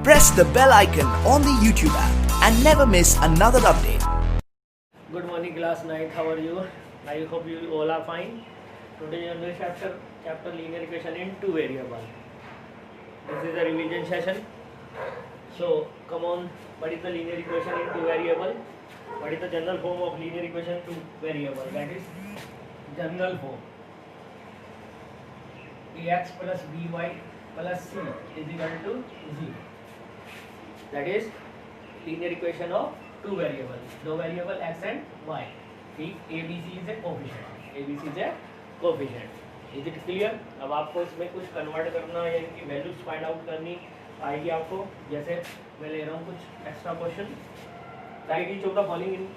Press the bell icon on the YouTube app and never miss another update. Good morning class 9th, how are you? I hope you all are fine. Today in this chapter linear equation in two variable. This is a revision session. So come on, what is the linear equation in two variable? What is the general form of linear equation two variable? That is general form. Ax plus by plus c is equal to 0. That is linear equation of two variable. दो variable x and y. ठीक, ABC is a coefficient. ABC is a coefficient. Is it clear? अब आपको इसमें कुछ convert करना या इनकी values find out करनी आएगी आपको. जैसे मैं ले रहा हूँ कुछ extra question. Write each of the following in,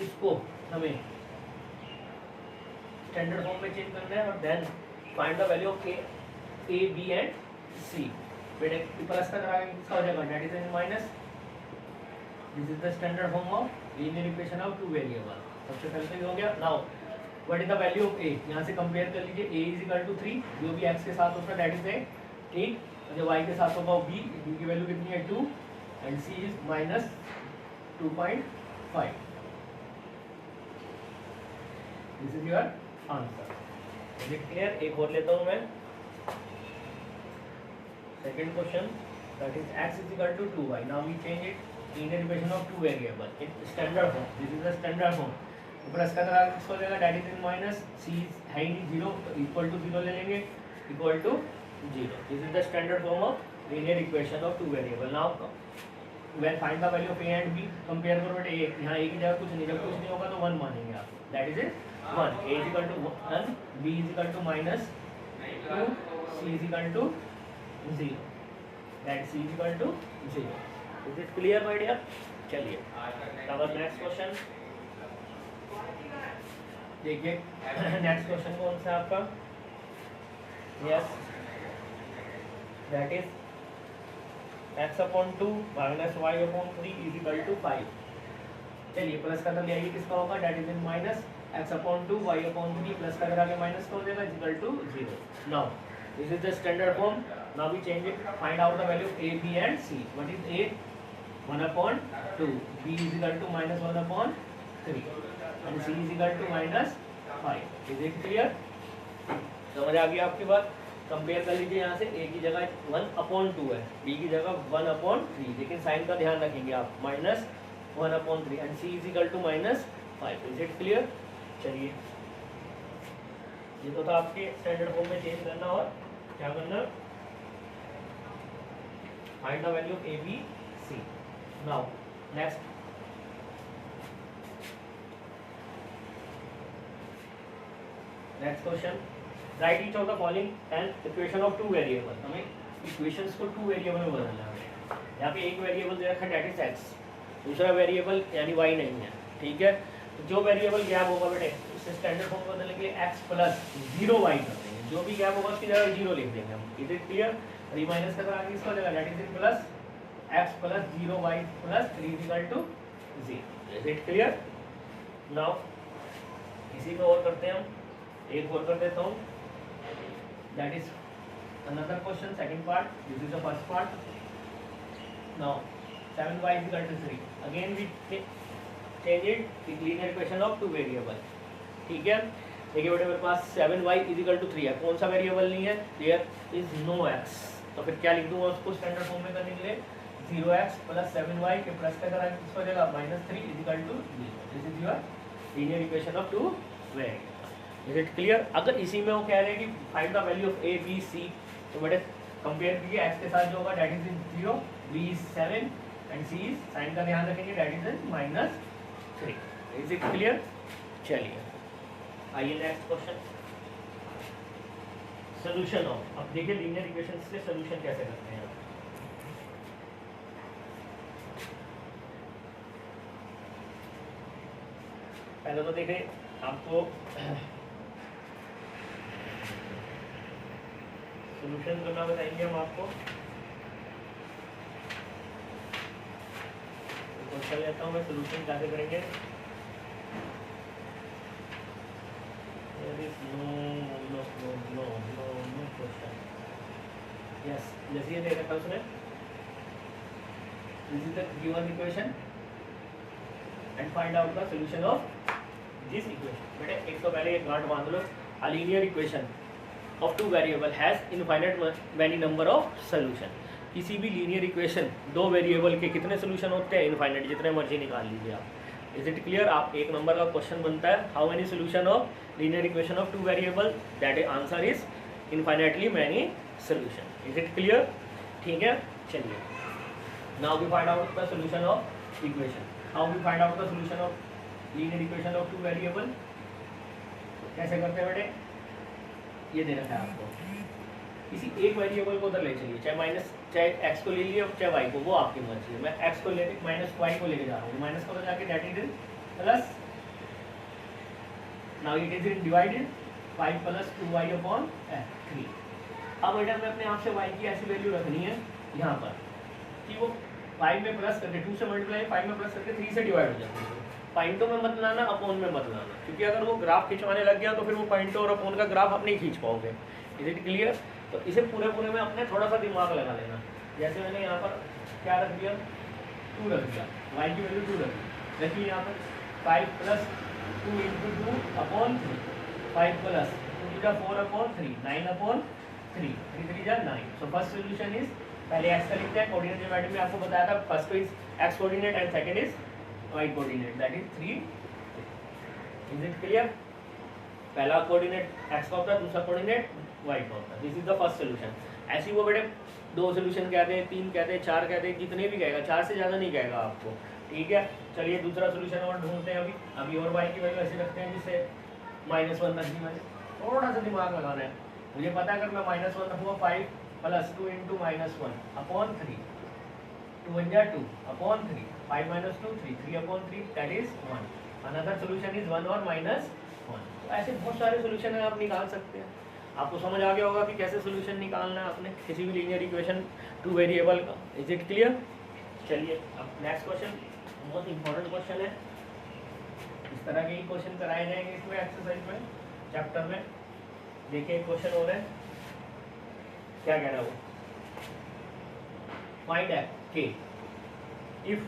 इसको हमें स्टैंडर्ड फॉर्म में चेंज करना है और then find the value of a b and c. Plus का किसका हो जाएगा, that is in minus. This is the standard form of linear equation of two variable. सबसे पहले तो ये हो गया. Now what is the value of a, यहाँ से कंपेयर कर लीजिए. ए इज इक्वल टू 3, जो भी एक्स के साथ होता है डेट इज ए. ठीक, जो वाई के साथ होगा बी, बी की वैल्यू कितनी है 2 and c is minus 2.5. This is your answer. Is it clear? एक और लेता हूँ मैं. Second question, that is x is equal to 2y. Now we change it linear equation of two variable in standard form. This is the standard form. Plus का तरह किसको लेगा, that is in minus. c है ही नहीं 0, तो equal to 0 ले लेंगे, equal to 0. This is the standard form of linear equation of two variable. Now when find the value of a and b, compare करो. बट a यहाँ a की जगह कुछ नहीं, जब कुछ नहीं होगा तो 1 मानेंगे आप. That is 1. a is equal to 1, b is equal to minus 2, c is equal to 0. That c is equal to 0. Is it clear my dear? चलिए our next question देखिए. नेक्स्ट क्वेश्चन कौन सा आपका? Yes, that is x upon 2 minus y upon 3 is equal to 5. चलिए plus का ले आइए, किसका होगा, that is in minus x upon 2 y upon 3 plus का आगे माइनस कर देगा, is equal to 0. Now this is the standard form. Now we change it. Find out the value of a, b and c. What is a? 1 upon 2. b is equal to minus 1 upon 3 and c is equal to minus 5. Is it clear? समझ आ गया आपकी बात? Compare कर लीजिए. यहाँ से a की जगह 1 upon 2 है, b की जगह 1 upon 3, लेकिन साइन का ध्यान रखेंगे आप. Minus 1 upon 3 and c is equal to minus 5. Is it clear? चलिए, ये तो था आपके स्टैंडर्ड फॉर्म में चेंज करना. और क्या करना, find the value of a b c. Now next question, write each of the following and equation of two variable. हमें इक्वेशंस को टू वेरिएबल में बदलना है. यहाँ पे एक वेरिएबल दे रखा है डेट इज एक्स, दूसरा वेरिएबल यानी वाई नहीं है. ठीक है, तो जो वेरिएबल गैप होगा बेटे उससे स्टैंडर्ड फॉर्म बदलने के लिए एक्स प्लस 0 वाई कर देंगे. जो भी गैप होगा उसकी जगह 0 लिख देंगे हम. Is it clear? री माइनस का आगे इसको देगा, that is plus x plus 0 y plus 3 is equal to 0. Is it clear? Now इसी को और करते हैं हम. एक और कर देता हूँ. That is another question, second part. This is the first part. Now 7y is equal to 3. Again we change it linear equation of two variable. ठीक है, देखिए बेटे मेरे पास 7y इज इक्वल टू 3 है. कौन सा वेरिएबल नहीं है? There is no x. तो फिर क्या लिख दूंगा उसको स्टैंडर्ड फॉर्म में करने के लिए? 0x प्लस 7y के प्लस का तरह किसको देगा, minus 3 is equal to 0. This is your linear equation of two variable. Is it clear? अगर इसी में वो कह रहे हैं कि find the value of a b c, तो बेटे कंपेयर कीजिए. x के साथ जो होगा that is in 0, b is 7 and c is, sign का ध्यान रखेंगे, that is in minus 3. Is it clear? चलिए आइए नेक्स्ट क्वेश्चन, सोल्यूशन ऑफ. अब देखिए लीनियर इक्वेशन से सोल्यूशन कैसे करते हैं. पहले तो देखिए आपको सोल्यूशन करना बताएंगे हम आपको. क्वेश्चन लेता हूँ मैं, सोल्यूशन कैसे करेंगे. There is no question. Yes, जैसे ये दे रखा है उसने, this is the given equation and find out the solution of this equation. बेटे एक तो पहले ये गांठ बांध लो, a linear equation of two variable has infinite many number of solution. किसी भी लीनियर इक्वेशन दो वेरिएबल के कितने सॉल्यूशन होते हैं? इनफाइनाइट, जितने मर्जी निकाल लीजिए आप। Is it clear? आप एक नंबर का क्वेश्चन बनता है, how many solution of linear equation of two variable, that answer is infinitely many solution. Is it clear? ठीक है, चलिए now we find out the solution of equation. How we find out the solution of linear equation of two variable? कैसे करते हैं बेटे? ये दे रखा है आपको, किसी एक वेरिएबल को उधर ले चलिए, चाहे माइनस, चाहे एक्स को ले लिए चाहे वाई को, वो आपकी मर्जी है। मैं एक्स को लेके माइनस वाई को लेके जा रहा हूँ, माइनस को तो जाके that is plus, now it is in divided 5 plus 2y upon 3। अब बेटा मैं अपने आप से y की ऐसी वैल्यू रखनी है यहाँ पर कि वो 5 में प्लस करके 2 से मल्टीप्लाई 5 में प्लस करके 3 से डिवाइड हो जाती है। पॉइंटों में मत लाना, अपॉन में मत लाना, क्योंकि अगर वो ग्राफ खिंचवाने लग गया तो फिर वो पॉइंटों और अपॉन का ग्राफ आप नहीं खींच पाओगे। Is it clear? तो इसे पूरे में अपने थोड़ा सा दिमाग लगा लेना। जैसे मैंने यहाँ पर क्या रख दिया, 2 रख दिया, y की वैल्यू 2 रख दी। देखिए यहाँ पर 5 प्लस 2 इंटू 2 अपॉन 3, 5 प्लस 2 जा 4 अपॉन 3, 9 अपॉन 3, 3 3 जा 9। सो फर्स्ट सोल्यूशन इज, पहले एक्स का लिखते हैं, कोऑर्डिनेट ज्योमेट्री में आपको बताया था, first is x coordinate and second is y coordinate, that is 3। Is it clear? पहला कोऑर्डिनेट एक्स का होता है, दूसरा कोऑर्डिनेट वाई का होता है। This is the first solution. ऐसी वो बेटे 2 सोल्यूशन कहते हैं, 3 कहते हैं, 4 कहते हैं, जितने भी कहेगा, 4 से ज़्यादा नहीं कहेगा आपको। ठीक है, चलिए दूसरा सोल्यूशन और ढूंढते हैं अभी और वाई की वैल्यू ऐसे रखते हैं जिससे -1 रख दी मैंने। थोड़ा सा दिमाग लगाना है, मुझे पता है अगर मैं -1 रखूँगा 5 प्लस 2 इंटू -1 अपॉन 3, 2 1 जा 2 upon 3, 5 - 2 3, 3 upon 3, that is 1। Another solution is 1 और -1। तो ऐसे बहुत सारे सोल्यूशन है, आप निकाल सकते हैं। आपको समझ आ गया होगा कि कैसे सोल्यूशन निकालना है आपने किसी भी लीनियर इक्वेशन टू वेरिएबल का। Is it clear? चलिए अब नेक्स्ट क्वेश्चन, बहुत इंपॉर्टेंट क्वेश्चन है। इस तरह के ही क्वेश्चन कराए जाएंगे इसमें, एक्सरसाइज में, चैप्टर में। देखिए क्वेश्चन हो रहा है, क्या कह रहा है वो, फाइंड के if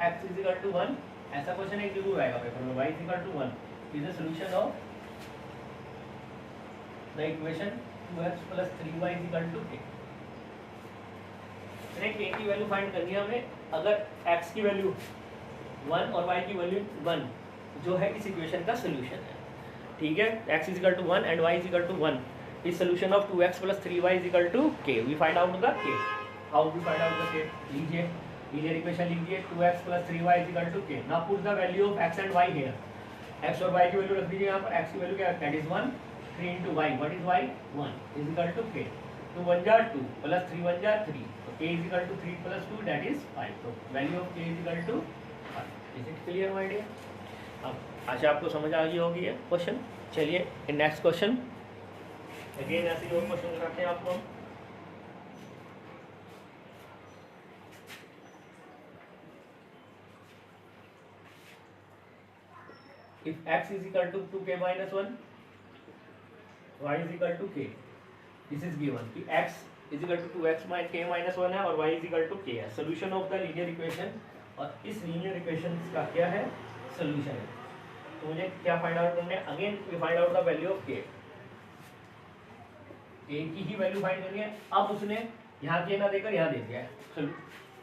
x is equal to 1, ऐसा क्वेश्चन एक जरूर आएगा पेपर में, y is equal to 1 is the solution of the equation 2x plus 3y is equal to k। के की वैल्यू फाइंड करनी है हमें। अगर x की वैल्यू 1 और y की वैल्यू 1 जो है इस इक्वेशन का सोल्यूशन है। ठीक है, x is equal to 1 and y is equal to 1 is solution of 2x plus 3y is equal to k। We find out the k। How we find out the k? लीजिए linear equation लिखिए, 2x plus 3y is equal to k। Now put the value of x and y here. x और y की value रख दीजिए यहाँ पर। x की value क्या है? That is 1, 3 into y, what is y? 1 is equal to k. 2 1 जा 2 plus 3 1 जा 3, so k is equal to 3 plus 2, that is 5. So value of k is equal to 5. Is it clear my dear? अब आशा आपको समझ आ गई होगी ये question. चलिए next question, again ऐसे ही और क्वेश्चन कराते हैं आपको। If x is equal to 2k minus 1, y is equal to k, this is given कि x is equal to 2x minus k minus 1 है और y is equal to k है। Solution of the linear equation, और इस linear equation का क्या है? Solution है। तो मुझे क्या फाइंड आउट करना है? Again we find out the value of k। k की ही वैल्यू फाइंड करनी है। अब उसने यहाँ k ना देकर यहाँ दे दिया है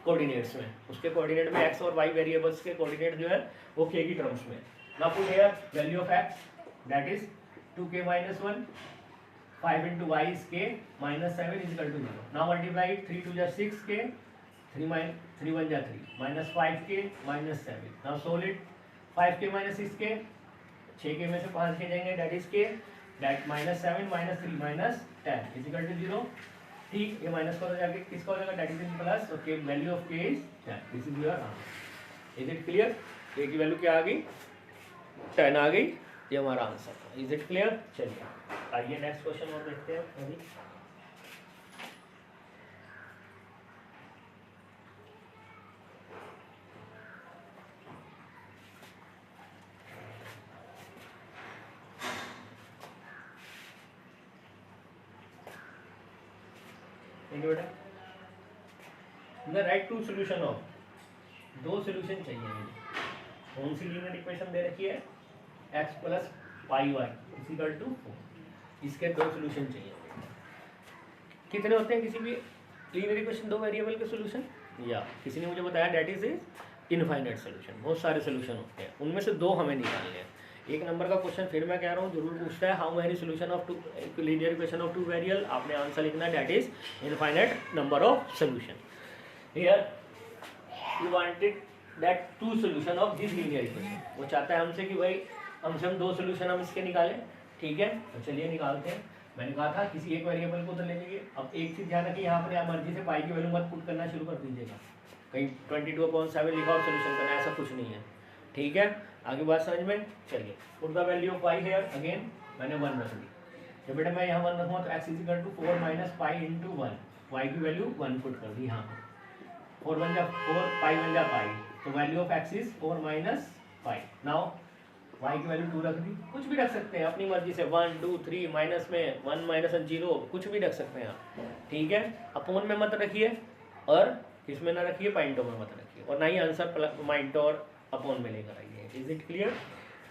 कोऑर्डिनेट्स में, उसके कोऑर्डिनेट में x और y वेरिएबल्स के कोऑर्डिनेट जो है वो k की टर्म्स में। Now put here value of x, that is 2k minus 1, 5 into y is k, minus 7 is equal to 0. Now multiply it, 3 2 जा 6k, 3 1 जा 3, minus 5k, minus 7. Now solve it, 5k minus 6k, 6k में से 5k जाएंगे, that is k, that minus 7 minus 3 minus 10 is equal to 0. ठीक, ये minus का जाके किसका हो जाएगा? that is in plus, so k value of k is 10. This is your answer. Is it clear? k की वैल्यू क्या आ गई? 10 आ गई, ये हमारा आंसर था। Is it clear? चलिए आइए नेक्स्ट क्वेश्चन और देखते हैं अभी। ठीक है बेटा, राइट टू सोल्यूशन ऑफ, दो सोल्यूशन चाहिए मुझे। कौन सी लीनियर इक्वेशन दे रखी है, x plus pi y equal to 4, इसके दो सोल्यूशन चाहिए। कितने होते हैं किसी भी लीनियर इक्वेशन, दो वेरिएबल के सोल्यूशन, या किसी ने मुझे बताया डेट इज इनफाइनाइट सोल्यूशन, बहुत सारे सोल्यूशन होते हैं, उनमें से दो हमें निकालने हैं। एक नंबर का क्वेश्चन फिर मैं कह रहा हूँ जरूर पूछता है, how many solution of two linear equation of two variable, आपने आंसर लिखना है that is infinite number of solution. Here you wanted that two solution of this linear equation, वो चाहता है हमसे कि भाई हमसे हम दो सोल्यूशन हम इसके निकालें, ठीक है, तो चलिए निकालते हैं। मैंने कहा था किसी एक वेरिएबल को उधर ले जाइए। अब एक चीज़ ध्यान रखिए, यहाँ पर आप मर्जी से पाई की वैल्यू मत पुट करना शुरू कर दीजिएगा, कहीं 22/7 लिखा और सोल्यूशन करना, ऐसा कुछ नहीं है, ठीक है। आगे बात समझ में, चलिए put the value of pi here, again मैंने 1 रख दी। जब बेटा मैं यहाँ 1 रखूँगा तो x is equal to 4 minus pi into 1, y की वैल्यू 1 पुट कर दी यहाँ पर, 4 बन जा 4, पाई बन जा पाई, तो value of x is 4 minus pi. Now y की वैल्यू 2 रख दी, कुछ भी रख सकते हैं अपनी मर्जी से, 1 2 3 माइनस में 1 माइनस 0 कुछ भी रख सकते हैं आप, ठीक है। अपोन में मत रखिए और इसमें ना रखिए, पॉइंटों में मत रखिए, और ना ही आंसर पॉइंट और अपोन में लेकर आइए। Is it clear?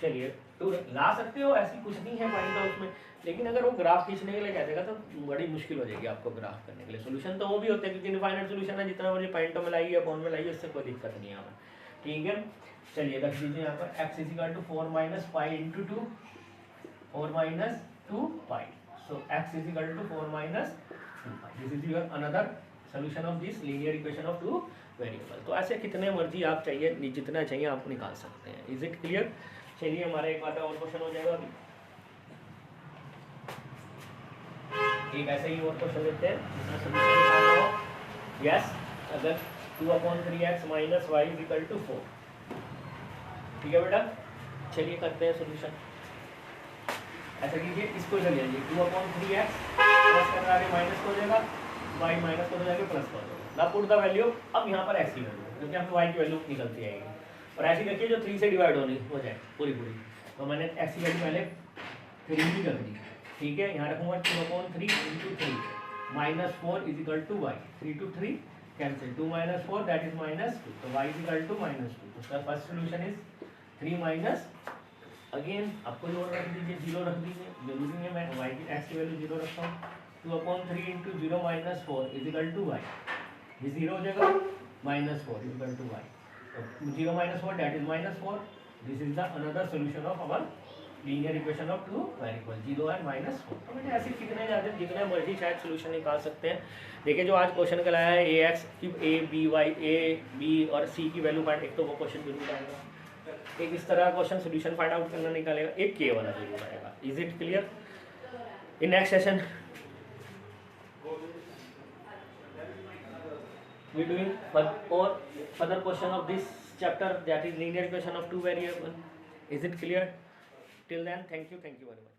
चलिए 2 ला सकते हो, ऐसी कुछ नहीं है पॉइंट और उसमें, लेकिन अगर वो ग्राफ खींचने के लिए कह देगा तो बड़ी मुश्किल हो जाएगी आपको ग्राफ करने के लिए। सोल्यूशन तो वो भी होते हैं क्योंकि इनफाइनाइट सोल्यूशन है, जितना मुझे पॉइंटों में लाइए अपोन में लाइए, उससे कोई दिक्कत नहीं है हमें, ठीक है। चलिए रख दीजिए यहाँ पर x is equal to 4 minus pi into 2, 4 minus 2 pi, so x is equal to 4 minus 2 pi. This is your another solution of this linear equation of two variable. तो ऐसे कितने मर्जी आप चाहिए, जितना चाहिए आप निकाल सकते हैं। Is it clear? चलिए हमारा एक आधा और क्वेश्चन हो जाएगा अभी, एक ऐसे ही और क्वेश्चन लेते हैं जिसमें सोल्यूशन निकालना हो। यस, अगर 2/3x minus y is equal to 4, ठीक है बेटा। चलिए करते हैं सोल्यूशन। ऐसा कीजिए, इसको इधर ले लीजिए, 2/3x प्लस करना आगे माइनस हो जाएगा, y माइनस हो जाएगा प्लस हो जाएगा। ना पुट द वैल्यू, अब यहाँ पर x की वैल्यू, क्योंकि यहाँ पर y की वैल्यू निकलती आएगी, और ऐसी रखिए जो 3 से डिवाइड हो जाए पूरी। तो मैंने x की वैल्यू पहले 3 भी कर दी, ठीक है। यहाँ रखूँगा 2/3 into 3 minus 4 is equal to y, 3 to 3 cancel, 2 minus 4 that is minus 2, तो y is equal to minus 2। उसका first solution is 3 minus, again आपको जो रख दीजिए 0 रख दीजिए, जरूरी नहीं है मैं y की x की वैल्यू 0 रखता हूँ। 2/3 into 0 minus 4 is equal to y, ये 0 हो जाएगा, minus 4 is equal to y, तो 0 minus 4 that is minus 4। This is the another solution of our linear equation of two variable, 0 and minus 4। तो मैंने ऐसे कितने ज़्यादा जितने मर्जी शायद सोल्यूशन निकाल सकते हैं। देखिए जो आज क्वेश्चन कराया है ax की a b y a b और c की वैल्यू फाइंड, एक तो वो क्वेश्चन जरूर आएगा, एक इस तरह क्वेश्चन सोल्यूशन फाइंड आउट करना निकालेगा, एक के वाला जरूर आएगा। Is it clear? In next session we doing further question of this chapter, that is linear equation of two variable. Is it clear? Till then, thank you very much.